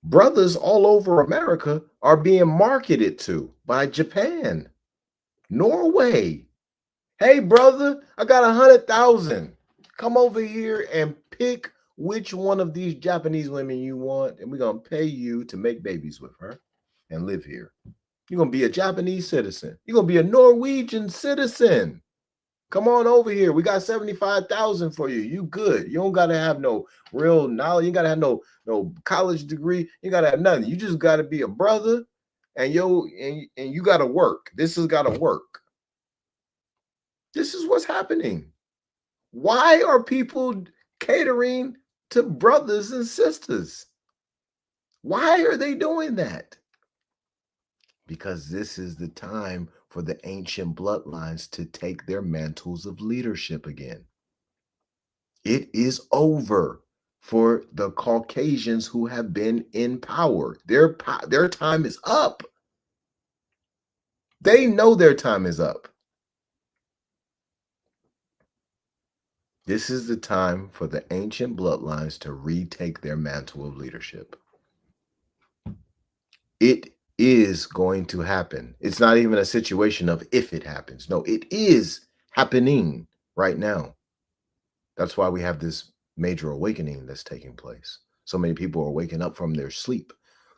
Brothers all over America are being marketed to by Japan, Norway. Hey, brother, I got 100,000. Come over here and pick which one of these Japanese women you want, and we're going to pay you to make babies with her and live here. You're going to be a Japanese citizen. You're going to be a Norwegian citizen. Come on over here. We got 75,000 for you. You good. You don't got to have no real knowledge. You got to have no college degree. You got to have nothing. You just got to be a brother, and you got to work. This has got to work. This is what's happening. Why are people catering to brothers and sisters? Why are they doing that? Because this is the time for the ancient bloodlines to take their mantles of leadership again. It is over for the Caucasians who have been in power. Their time is up. They know their time is up. This is the time for the ancient bloodlines to retake their mantle of leadership. It is going to happen. It's not even a situation of if it happens. No, it is happening right now. That's why we have this major awakening that's taking place. So many people are waking up from their sleep,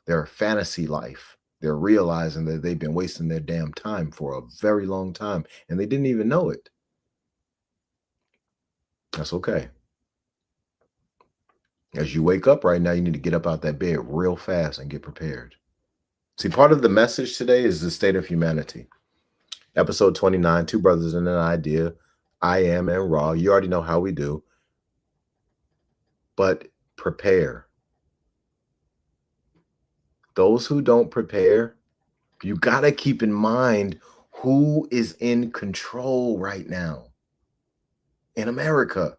their fantasy life. They're realizing that they've been wasting their damn time for a very long time, and they didn't even know it. That's okay. As you wake up right now, you need to get up out that bed real fast and get prepared. See, part of the message today is the state of humanity. Episode 29, Two Brothaz An Idea. I am and Ra. You already know how we do. But prepare. Those who don't prepare, you got to keep in mind who is in control right now. In America,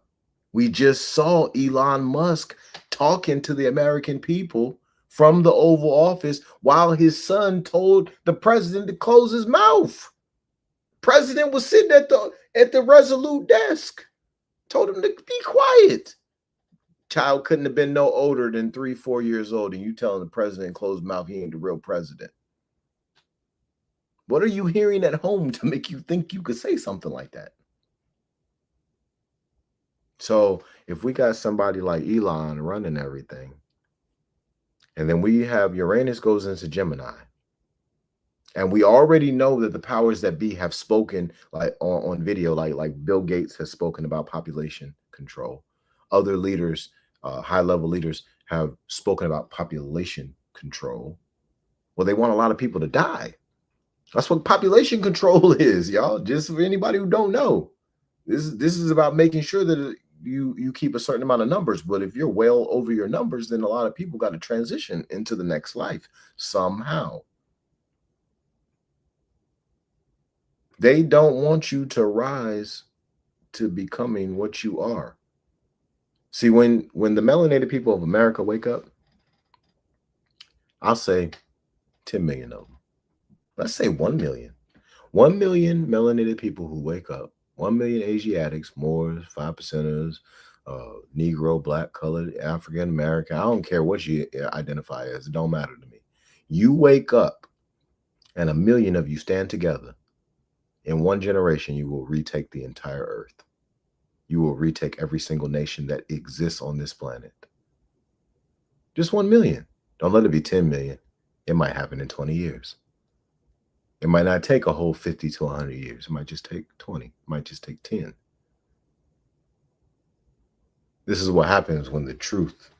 we just saw Elon Musk talking to the American people from the Oval Office while his son told the president to close his mouth. President was sitting at the Resolute desk, told him to be quiet. Child couldn't have been no older than 3-4 years old, and you telling the president close his mouth, he ain't the real president. What are you hearing at home to make you think you could say something like that? So if we got somebody like Elon running everything, and then we have Uranus goes into Gemini, and we already know that the powers that be have spoken, like on video, like Bill Gates has spoken about population control. Other leaders, high-level leaders, have spoken about population control. Well, they want a lot of people to die. That's what population control is, y'all. Just for anybody who don't know, this is about making sure that you keep a certain amount of numbers. But if you're well over your numbers, then a lot of people got to transition into the next life somehow. They don't want you to rise to becoming what you are. See, when the melanated people of America wake up, I'll say 10 million of them. Let's say 1 million. 1 million melanated people who wake up. 1 million Asiatics, Moors, 5%ers, Negro, Black, colored, African American. I don't care what you identify as. It don't matter to me. You wake up and 1 million of you stand together. In one generation, you will retake the entire earth. You will retake every single nation that exists on this planet. Just 1 million. Don't let it be 10 million. It might happen in 20 years. It might not take a whole 50 to 100 years. It might just take 20. It might just take 10. This is what happens when the truth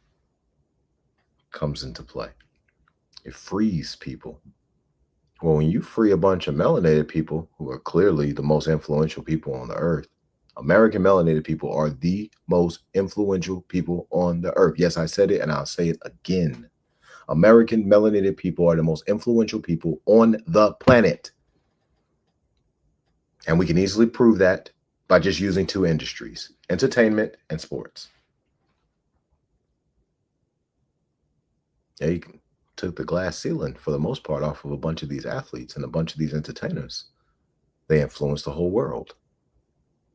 comes into play. It frees people. Well, when you free a bunch of melanated people who are clearly the most influential people on the earth, American melanated people are the most influential people on the earth. Yes, I said it, and I'll say it again. American melanated people are the most influential people on the planet. And we can easily prove that by just using two industries, entertainment and sports. Yeah, took the glass ceiling for the most part off of a bunch of these athletes and a bunch of these entertainers. They influenced the whole world.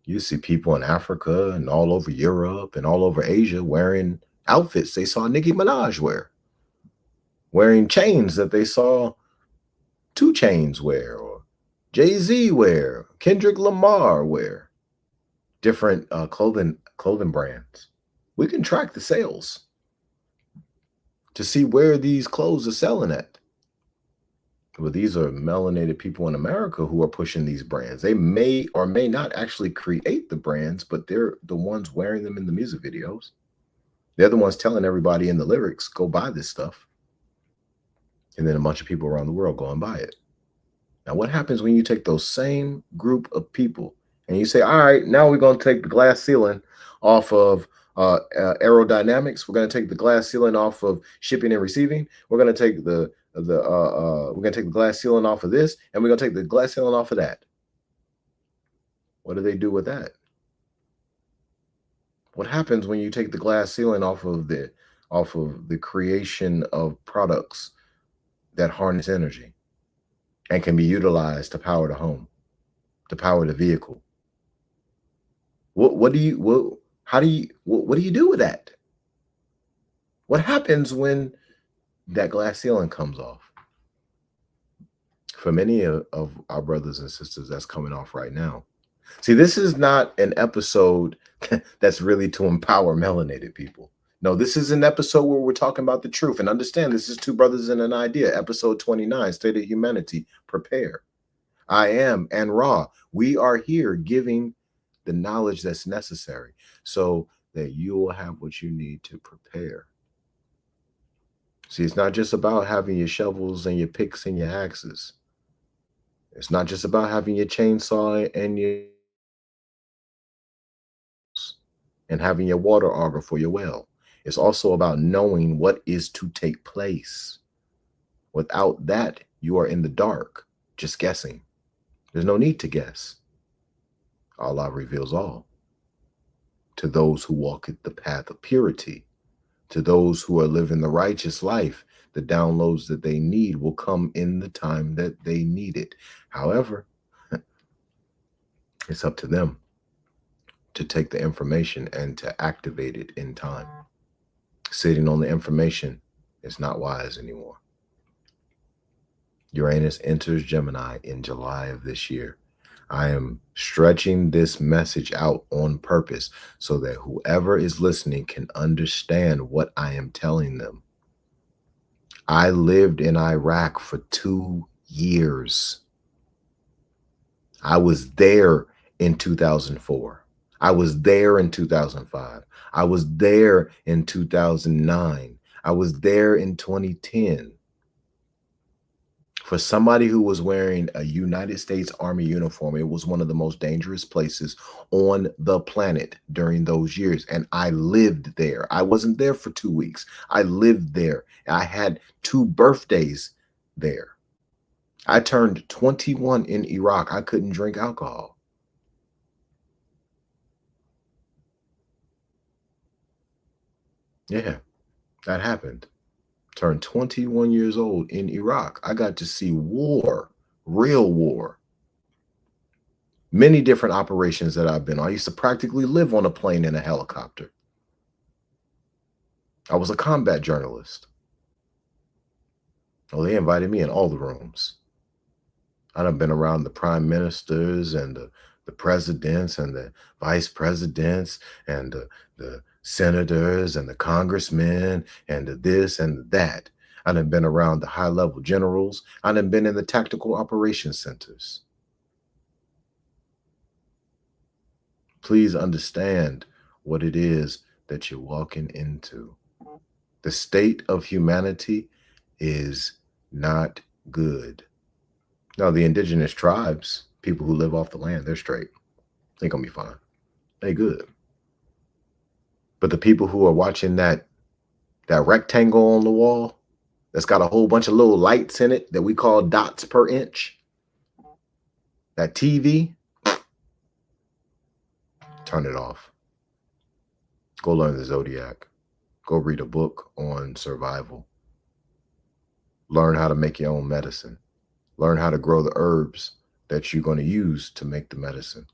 You see people in Africa and all over Europe and all over Asia wearing outfits they saw Nicki Minaj wear, wearing chains that they saw Two Chains wear, or Jay-Z wear, Kendrick Lamar wear, different clothing brands. We can track the sales to see where these clothes are selling at. Well, these are melanated people in America who are pushing these brands. They may or may not actually create the brands, but they're the ones wearing them in the music videos. They're the ones telling everybody in the lyrics, go buy this stuff. And then a bunch of people around the world go and buy it. Now, what happens when you take those same group of people and you say, all right, now we're going to take the glass ceiling off of aerodynamics. We're going to take the glass ceiling off of shipping and receiving. We're going to take we're going to take the glass ceiling off of this, and we're going to take the glass ceiling off of that. What do they do with that? What happens when you take the glass ceiling off of the creation of products that harness energy and can be utilized to power the home, to power the vehicle? What do you do with that? What happens when that glass ceiling comes off? For many of our brothers and sisters, that's coming off right now. See, this is not an episode that's really to empower melanated people. No, this is an episode where we're talking about the truth. And understand, this is Two Brothers and an Idea, episode 29, State of Humanity. Prepare. I am and Ra. We are here giving the knowledge that's necessary so that you will have what you need to prepare. See, it's not just about having your shovels and your picks and your axes. It's not just about having your chainsaw and having your water auger for your well. It's also about knowing what is to take place. Without that, you are in the dark, just guessing. There's no need to guess. Allah reveals all. To those who walk the path of purity, to those who are living the righteous life, the downloads that they need will come in the time that they need it. However, it's up to them to take the information and to activate it in time. Sitting on the information is not wise anymore. Uranus enters Gemini in July of this year. I am stretching this message out on purpose so that whoever is listening can understand what I am telling them. I lived in Iraq for 2 years. I was there in 2004. I was there in 2005. I was there in 2009. I was there in 2010. For somebody who was wearing a United States Army uniform, it was one of the most dangerous places on the planet during those years. And I lived there. I wasn't there for 2 weeks. I lived there. I had 2 birthdays there. I turned 21 in Iraq. I couldn't drink alcohol. Yeah, that happened. Turned 21 years old in Iraq. I got to see war, real war. Many different operations that I've been on. I used to practically live on a plane and a helicopter. I was a combat journalist. Oh, they invited me in all the rooms. I've been around the prime ministers and the presidents and the vice presidents and the senators and the congressmen and the this and that. I've been around the high-level generals. I've been in the tactical operations centers. Please understand what it is that you're walking into. The state of humanity is not good. Now, the indigenous tribes, people who live off the land, they're straight. They're going to be fine. They good. But the people who are watching that rectangle on the wall that's got a whole bunch of little lights in it that we call dots per inch, that TV, turn it off. Go learn the zodiac. Go read a book on survival. Learn how to make your own medicine. Learn how to grow the herbs that you're going to use to make the medicine.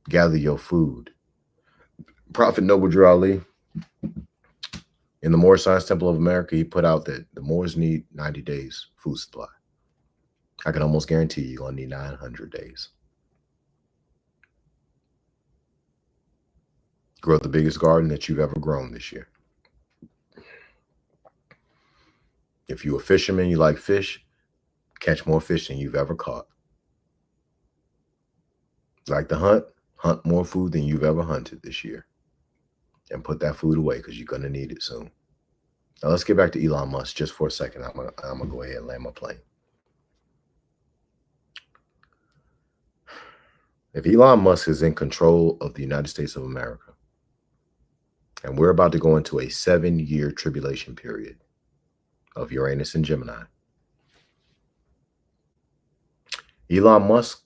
Gather your food. Prophet Noble Drew Ali, in the Moorish Science Temple of America, he put out that the Moors need 90 days food supply. I can almost guarantee you're going to need 900 days. Grow the biggest garden that you've ever grown this year. If you're a fisherman, you like fish, catch more fish than you've ever caught. Like to hunt more food than you've ever hunted this year. And put that food away because you're going to need it soon. Now let's get back to Elon Musk just for a second. I'm gonna go ahead and land my plane. If Elon Musk is in control of the United States of America, and we're about to go into a 7-year tribulation period of Uranus and Gemini, Elon Musk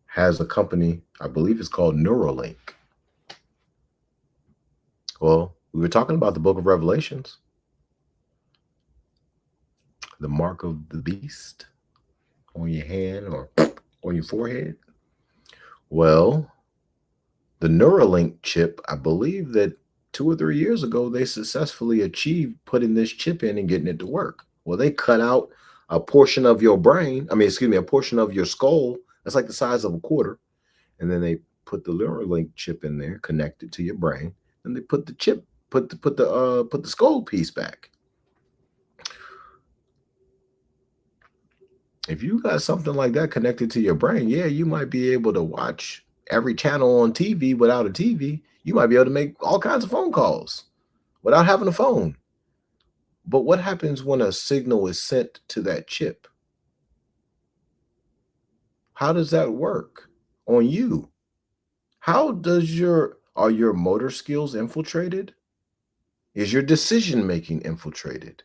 has a company, I believe it's called Neuralink. Well, we were talking about the book of Revelations, the mark of the beast on your hand or on your forehead. Well, the Neuralink chip, I believe that 2 or 3 years ago, they successfully achieved putting this chip in and getting it to work. Well, they cut out a portion of your brain, a portion of your skull that's like the size of a quarter, and then they put the Neuralink chip in there, connected to your brain, and they put the chip, put the skull piece back. If you got something like that connected to your brain, yeah, you might be able to watch every channel on TV without a TV. You might be able to make all kinds of phone calls without having a phone. But what happens when a signal is sent to that chip? How does that work on you? How does are your motor skills infiltrated? Is your decision-making infiltrated?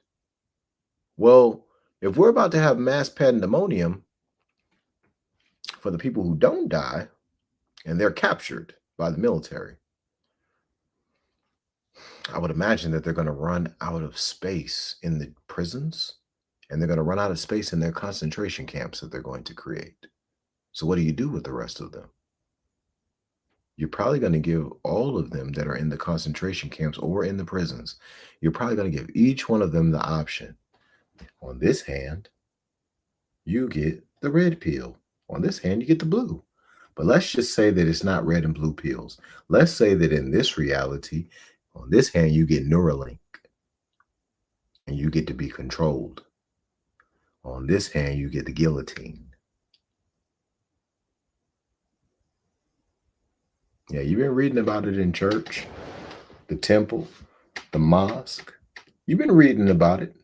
Well, if we're about to have mass pandemonium for the people who don't die and they're captured by the military, I would imagine that they're going to run out of space in the prisons, and they're going to run out of space in their concentration camps that they're going to create. So what do you do with the rest of them? You're probably going to give all of them that are in the concentration camps or in the prisons, you're probably going to give each one of them the option. On this hand, you get the red pill. On this hand, you get the blue. But let's just say that it's not red and blue pills. Let's say that in this reality, on this hand, you get Neuralink and you get to be controlled. On this hand, you get the guillotine. Yeah, you've been reading about it in church, the temple, the mosque. You've been reading about it.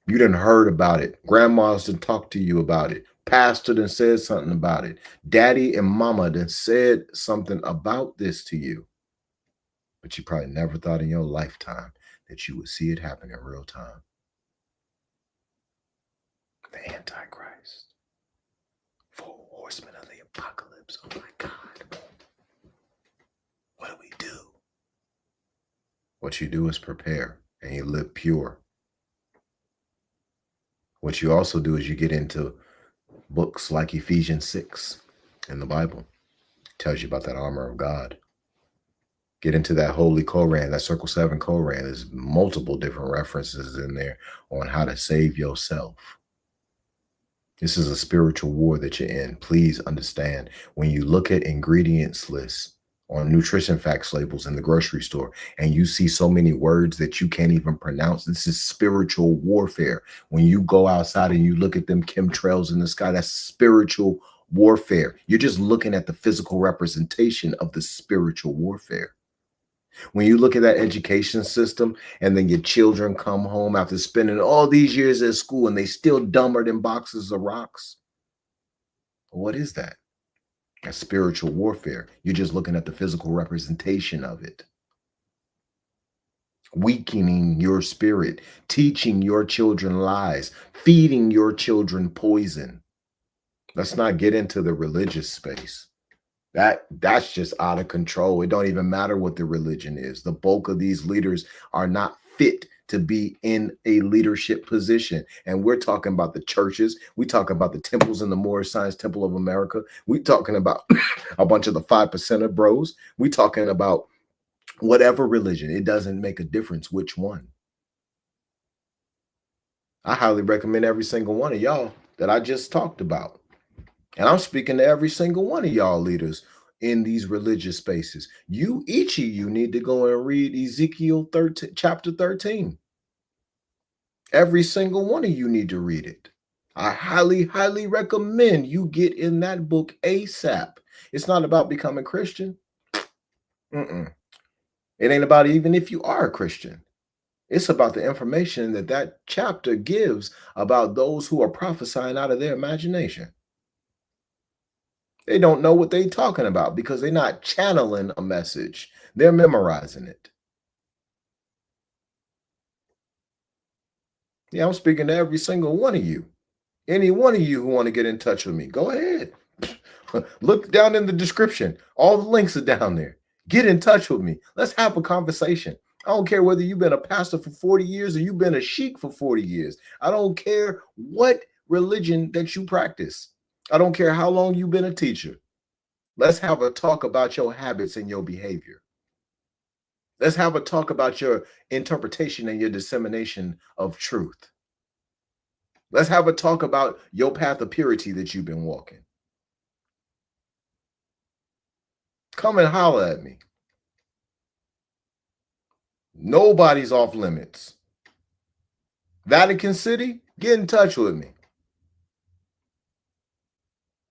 You done heard about it. Grandma's done talked to you about it. Pastor done said something about it. Daddy and mama done said something about this to you. But you probably never thought in your lifetime that you would see it happen in real time. The Antichrist. 4 horsemen of the apocalypse. Oh my God. What do we do? What you do is prepare and you live pure. What you also do is you get into books like Ephesians 6 in the Bible. It tells you about that armor of God. Get into that Holy Koran, that Circle 7 Koran. There's multiple different references in there on how to save yourself. This is a spiritual war that you're in. Please understand, when you look at ingredients lists on nutrition facts labels in the grocery store, and you see so many words that you can't even pronounce, this is spiritual warfare. When you go outside and you look at them chemtrails in the sky, that's spiritual warfare. You're just looking at the physical representation of the spiritual warfare. When you look at that education system and then your children come home after spending all these years at school and they still dumber than boxes of rocks, what is that? That's spiritual warfare. You're just looking at the physical representation of it. Weakening your spirit, teaching your children lies, feeding your children poison. Let's not get into the religious space. That's just out of control. It don't even matter what the religion is. The bulk of these leaders are not fit to be in a leadership position. And we're talking about the churches. We talk about the temples in the Moorish Science Temple of America. We talking about a bunch of the 5% bros. We talking about whatever religion. It doesn't make a difference which one. I highly recommend every single one of y'all that I just talked about. And I'm speaking to every single one of y'all leaders in these religious spaces. Each of you need to go and read Ezekiel 13, chapter 13. Every single one of you need to read it. I highly, highly recommend you get in that book ASAP. It's not about becoming Christian. It ain't about even if you are a Christian. It's about the information that chapter gives about those who are prophesying out of their imagination. They don't know what they're talking about because they're not channeling a message. They're memorizing it. Yeah, I'm speaking to every single one of you. Any one of you who want to get in touch with me, go ahead. Look down in the description. All the links are down there. Get in touch with me. Let's have a conversation. I don't care whether you've been a pastor for 40 years or you've been a sheik for 40 years. I don't care what religion that you practice. I don't care how long you've been a teacher. Let's have a talk about your habits and your behavior. Let's have a talk about your interpretation and your dissemination of truth. Let's have a talk about your path of purity that you've been walking. Come and holler at me. Nobody's off limits. Vatican City, get in touch with me.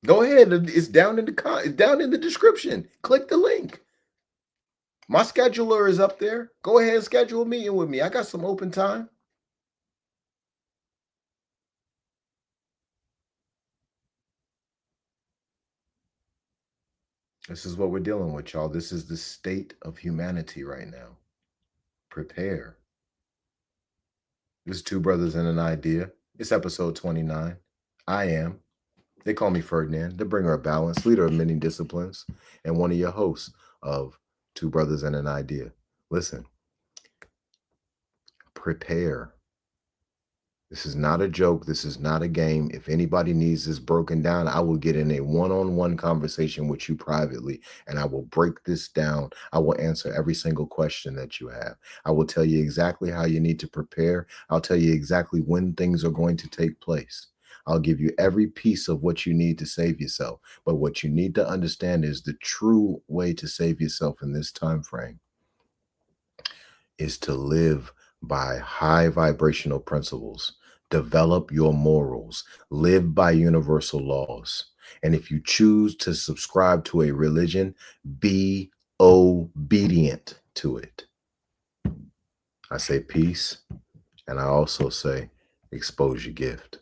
Go ahead. It's down in the description. Click the link. My scheduler is up there. Go ahead and schedule a meeting with me. I got some open time. This is what we're dealing with, y'all. This is the state of humanity right now. Prepare. This is Two Brothers and an Idea. It's episode 29. I am. They call me Ferdinand, the bringer of balance, leader of many disciplines, and one of your hosts of Two Brothers and an Idea. Listen, prepare. This is not a joke. This is not a game. If anybody needs this broken down, I will get in a one-on-one conversation with you privately, and I will break this down. I will answer every single question that you have. I will tell you exactly how you need to prepare. I'll tell you exactly when things are going to take place. I'll give you every piece of what you need to save yourself. But what you need to understand is the true way to save yourself in this time frame is to live by high vibrational principles, develop your morals, live by universal laws. And if you choose to subscribe to a religion, be obedient to it. I say peace, and I also say expose your gift.